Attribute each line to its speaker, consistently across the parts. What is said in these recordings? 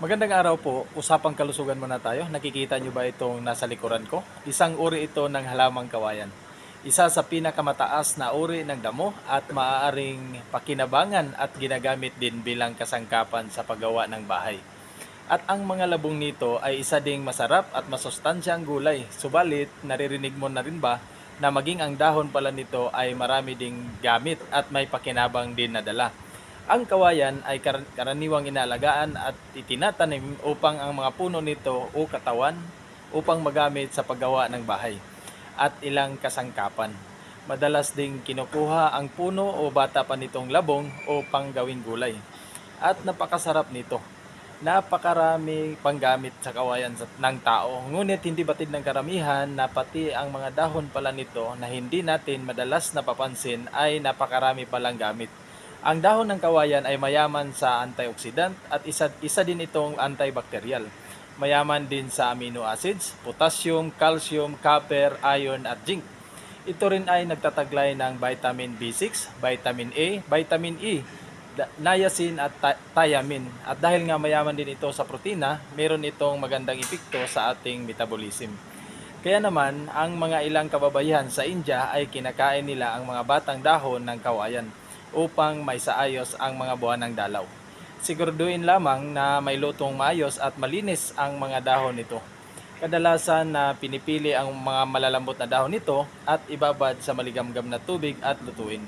Speaker 1: Magandang araw po. Usapang kalusugan muna tayo. Nakikita nyo ba itong nasa likuran ko? Isang uri ito ng halamang kawayan. Isa sa pinakamataas na uri ng damo at maaaring pakinabangan at ginagamit din bilang kasangkapan sa paggawa ng bahay. At ang mga labong nito ay isa ding masarap at masustansyang gulay. Subalit, naririnig mo na rin ba na maging ang dahon pala nito ay marami ding gamit at may pakinabang din na dala. Ang kawayan ay karaniwang inaalagaan at itinatanim upang ang mga puno nito o katawan upang magamit sa paggawa ng bahay at ilang kasangkapan. Madalas ding kinukuha ang puno o bata pa nitong labong upang gawing gulay. At napakasarap nito. Napakarami panggamit sa kawayan ng tao. Ngunit hindi batid ng karamihan na pati ang mga dahon pala nito na hindi natin madalas napapansin ay napakarami palang gamit. Ang dahon ng kawayan ay mayaman sa antioxidant at isa din itong antibacterial. Mayaman din sa amino acids, potassium, calcium, copper, iron at zinc. Ito rin ay nagtataglay ng vitamin B6, vitamin A, vitamin E, niacin at thiamine. At dahil nga mayaman din ito sa protina, meron itong magandang epekto sa ating metabolism. Kaya naman, ang mga ilang kababayan sa India ay kinakain nila ang mga batang dahon ng kawayan upang maisaayos ang mga buwan ng dalaw. Siguraduhin lamang na may lutong maayos at malinis ang mga dahon nito. Kadalasan na pinipili ang mga malalambot na dahon nito at ibabad sa maligamgam na tubig at lutuin.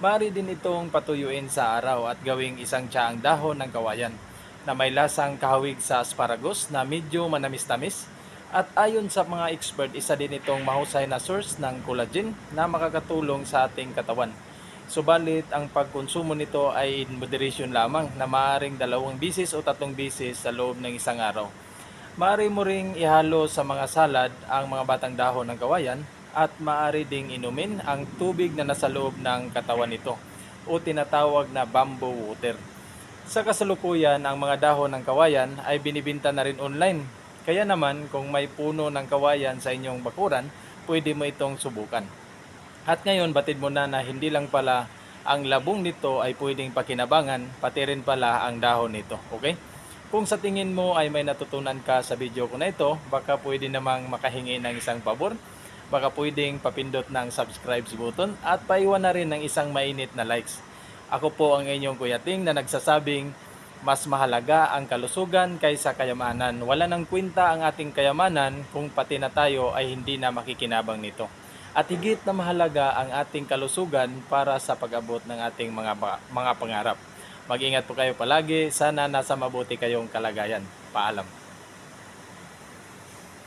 Speaker 1: Maaari din itong patuyuin sa araw at gawing isang tsaang dahon ng kawayan na may lasang kahawig sa asparagus na medyo manamis-tamis. At ayon sa mga expert, isa din itong mahusay na source ng collagen na makakatulong sa ating katawan. Subalit, ang pagkonsumo nito ay in moderation lamang na maaaring 2 bisis o 3 bisis sa loob ng isang araw. Maaari mo ring ihalo sa mga salad ang mga batang dahon ng kawayan at maaari ding inumin ang tubig na nasa loob ng katawan nito o tinatawag na bamboo water. Sa kasalukuyan, ang mga dahon ng kawayan ay binibinta na rin online. Kaya naman, kung may puno ng kawayan sa inyong bakuran, pwede mo itong subukan. At ngayon, batid mo na hindi lang pala ang labong nito ay pwedeng pakinabangan, pati rin pala ang dahon nito. Okay? Kung sa tingin mo ay may natutunan ka sa video ko na ito, baka pwede namang makahingi ng isang pabor. Baka pwedeng papindot ng subscribe button at paiwan na rin ng isang mainit na likes. Ako po ang inyong Kuya Ting na nagsasabing mas mahalaga ang kalusugan kaysa kayamanan. Wala nang kwenta ang ating kayamanan kung pati na tayo ay hindi na makikinabang nito. At higit na mahalaga ang ating kalusugan para sa pag-abot ng ating mga pangarap. Mag-ingat po kayo palagi. Sana nasa mabuti kayong kalagayan. Paalam.